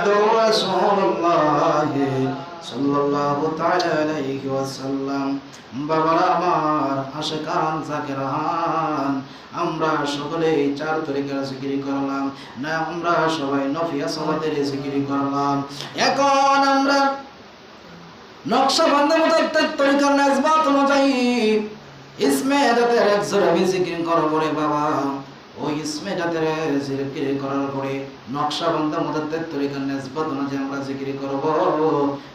মুহাম্মাদুর রাসূলুল্লাহ সাল্লাল্লাহু তাআলা আলাইহি ওয়াসাল্লাম। বাবারা আমার, আশিকান জাকিরান, আমরা সকলেই চার তরিকার জিকির করলাম না, আমরা সবাই নফিয়া সালাতের জিকির করলাম। এখন আমরা নকশবন্দ মুতাত্তার তরিকার নাজবাত অনুযায়ী ইসমে জাতের একজোড়া জিকির করব রে বাবা। ওই ইসমে জাতের জিকির করার পরে নকশবন্দ মুতাত্তার তরিকার নাজবাত অনুযায়ী আমরা জিকির করব।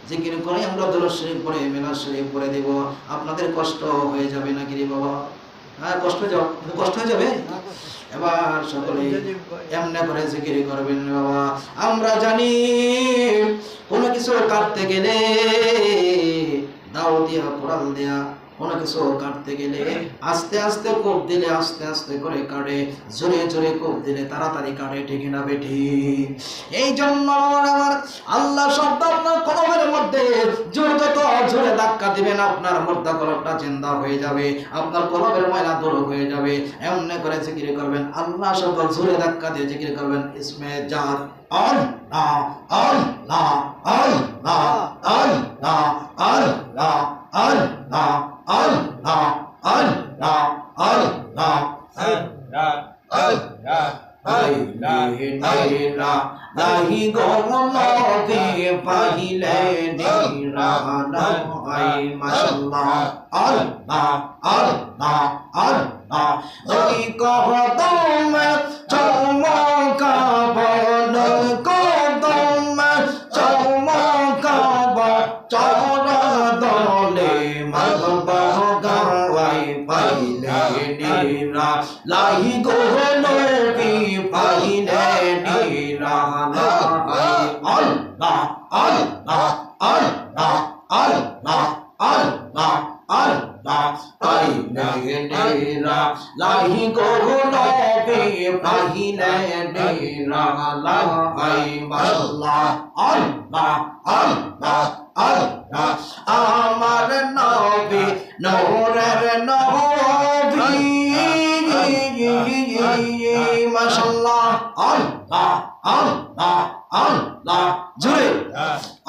জিকির করে আমরা দুরূদ শরীফ পড়ে মিলাদ শরীফ পড়ে দেব। আপনাদের কষ্ট হয়ে যাবে নাকি রে বাবা? হ্যাঁ, কষ্ট হয়ে যাবে। এবার সকলে এমনি করে জিকির করবেন বাবা। আমরা জানি কোনো কিছু কাটতে গেলে দাও দিয়া কোরাল দিয়া, কোনো কিছু কাটতে গেলে আস্তে আস্তে কোপ দিলে আস্তে আস্তে করে কাটে, জোরে জোরে কোপ দিলে তাড়াতাড়ি কাটে, ঠিক না বেঠি? এই জন্য আমার আল্লাহ শব্দ আপনার কলমের মধ্যে জোরে যত জোরে ধাক্কা দিবেন আপনার মুর্দা কলমটা জিন্দা হয়ে যাবে, আপনার কলমের ময়লা দূর হয়ে যাবে। এমনি করে জিকির করবেন, আল্লাহ শব্দ জোরে ধাক্কা দিয়ে জিকির করবেন। ইসমে জাত আল্লাহ আল্লাহ আল্লাহ আল্লাহ আল্লাহ আল্লাহ আল্লাহ আল্লাহ আল্লাহ আল্লাহ আল্লাহ আল্লাহ নাহি গমনতে পাইলে নিরানাই মাশাআল্লাহ আল্লাহ আল্লাহ আল্লাহ ওই কদম চমকাবন কদম চমকাব চরা দলে মাগবা গাওয়াই পাইলে নিরা লাহি গোহনো বি পাইলে নিরা আল্লাহ আল্লাহ আল্লাহ আল্লাহ আল্লাহ আল্লাহ পাইলে নিরা লাহি গোহনো বি পাইলে নিরা লাই মাশাআল্লাহ আল্লাহ আল্লাহ আল্লাহ আমার নবী নূরের নবী মাশাআল্লাহ আল্লাহ আল্লাহ আল্লাহ জোরে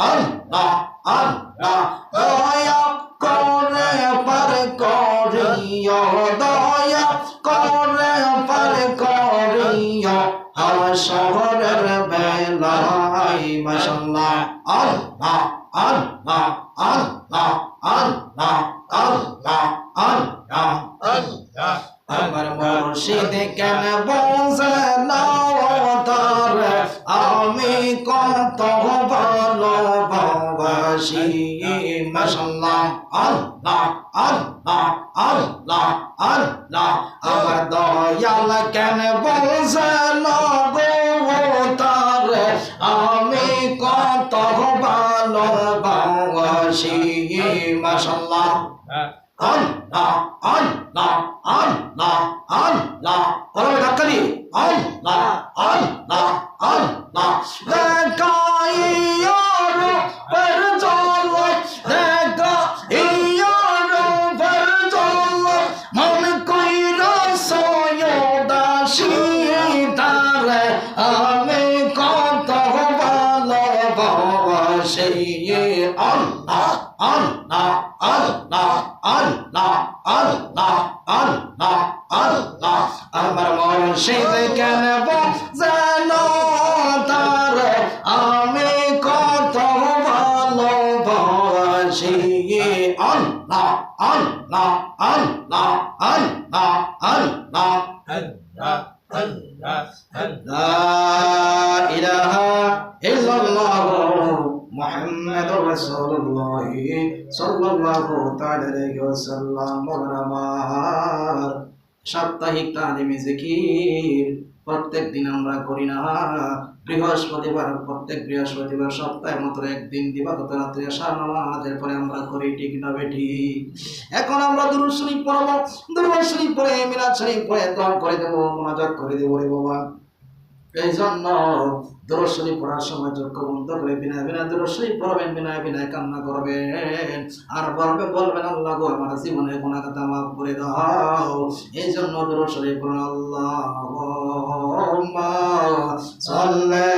আল্লাহ আল্লাহ দয়া করে পার করিও, দয়া করে পার করিও হাশরের বেলায় মাশাআল্লাহ আল্লাহ আল্লাহ আল্লাহ আল্লাহ আল্লাহ আল্লাহ আল্লাহ আমার মুর্শিদ কেন বোঝে না তার আমি কত ভালোবাসি মাশাআল্লাহ আল্লাহ আল্লাহ আল্লাহ আল্লাহ আমার দয়াল কেন বোঝে না গো তার আমি কত ভালোবাসি মাশাআল্লাহ আল্লাহ আল্লাহ আল্লাহ আল্লাহ বলো ধাক্কা দিয়ে আল্লাহ আল্লাহ আল্লাহ দেখাইয়ার পর চল দেখাইয়ার পর চল মন কইরা সয়দাসী তার আমি কত ভালোবাসি আল্লাহ আল্লাহ আল্লাহ আল্লাহ আল্লাহ আল্লাহ আল্লাহ আমার মুর্শিদ কেন জানো তার আমি কত ভালোবাসি আল্লাহ আল্লাহ আল্লাহ আল্লাহ আল্লাহ আল্লাহ আল্লাহ লা ইলাহা ইল্লাল্লাহ মুহাম্মাদুর রাসূলুল্লাহ সাল্লাল্লাহু তাআলা আলাইহি ওয়াসাল্লাম। আমার সাপ্তাহিক তালিমি জিকির প্রত্যেক দিন আমরা করি না, বৃহস্পতিবার, প্রত্যেক বৃহস্পতিবার সপ্তাহে মাত্র একদিন দিবাগত রাত্রে আশার নামাজের পরে আমরা করি, ঠিক না বেঠি? এখন আমরা দুরূদ শরীফ পড়ব, দুরূদ শরীফ পড়ে মিলাদ শরীফ পড়ে দোয়া করে দেব, মুনাজাত করে দেব রে বাবা। এই জন্য দুরূদ শরীফ পড়ার সময় চক্ষু বন্ধ করে বিনা বিনা দুরূদ শরীফ পড়বেন, বিনা বিনা কান্না করবেন আর বলবেন আল্লাহ গো আমার জীবনের গুনাহ খাতা মাফ করে দাও। এই জন্য দুরূদ শরীফ পড়ুন। আল্লাহুম্মা সাল্লি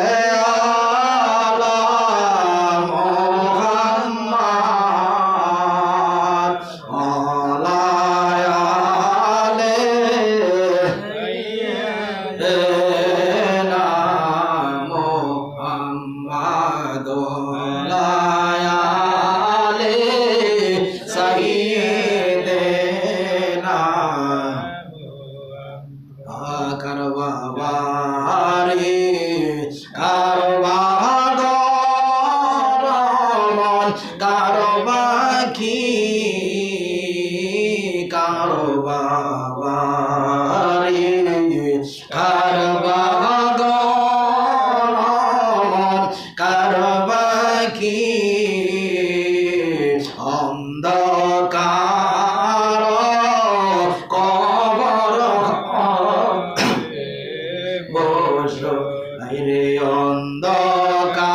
রে অন্ধকার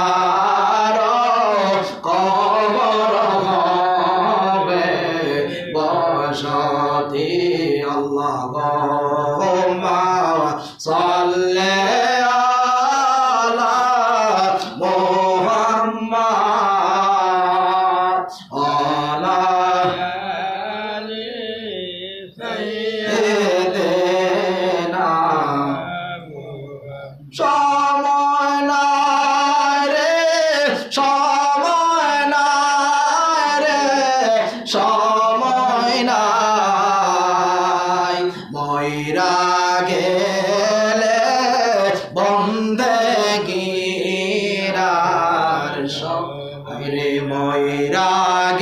কবর হবে বসতি আল্লাহুম্মা সাল্লি আলা মুহাম্মাদ আলা আলি সাইয়্যিদিনা সময় নাই রে সময় নাই রে সময় নাই ময়রা গেলে বন্দেগীরার সময় রে ময়রা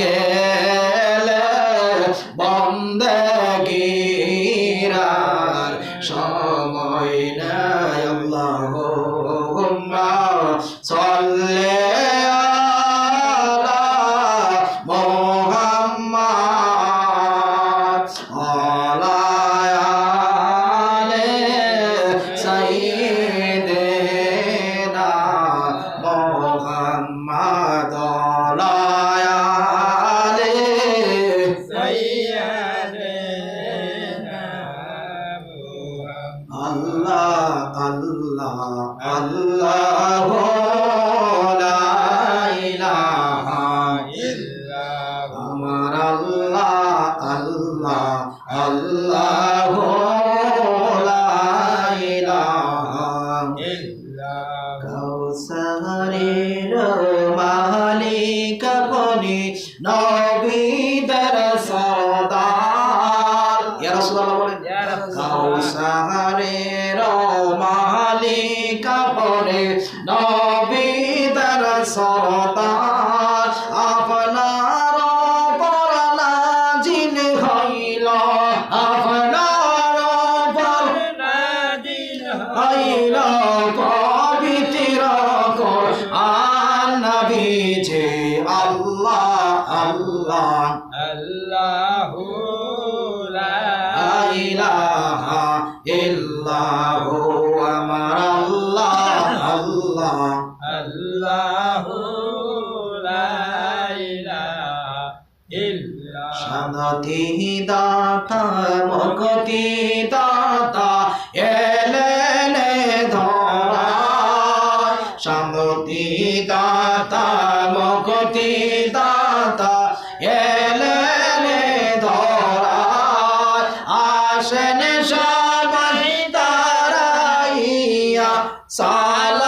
গেলে বন্দেগীরার সময় নাই আল্লাহুম্মা সাল্লি আলা মুহাম্মাদ আলা আলি সাইয়্যিদিনা মুহাম্মাদ আলা আলি সাইয়্যিদিনা আল্লাহ আল্লাহ আল্লাহ লা ইলাহা ইল্লাল্লাহ আমার আল্লাহ আল্লাহ আল্লাহ লা ইলাহা ইল্লাল্লাহ কাউসারের মালিক আপনি নবীদের সরদার ইয়া রাসূলুল্লাহ বলেন কাউসারের মালিক আপনি নবীদের সরদার আপনার পর নাজিল হইল আপনার পর নাজিল হইল পবিত্র কোরআন নবীজি আল্লাহ আল্লাহ আল্লাহু লা ইলাহা ইল্লাহু আমার আল্লাহ আল্লাহ আল্লাহু লা ইলাহা ইল্লাল্লাহ শান্তি দাতা মুক্তি দাতা এলেন ধরায় শান্তি দাতা মুক্তি দাতা এলেন ধরায় আসেন সবাই দাঁড়াইয়া সালাম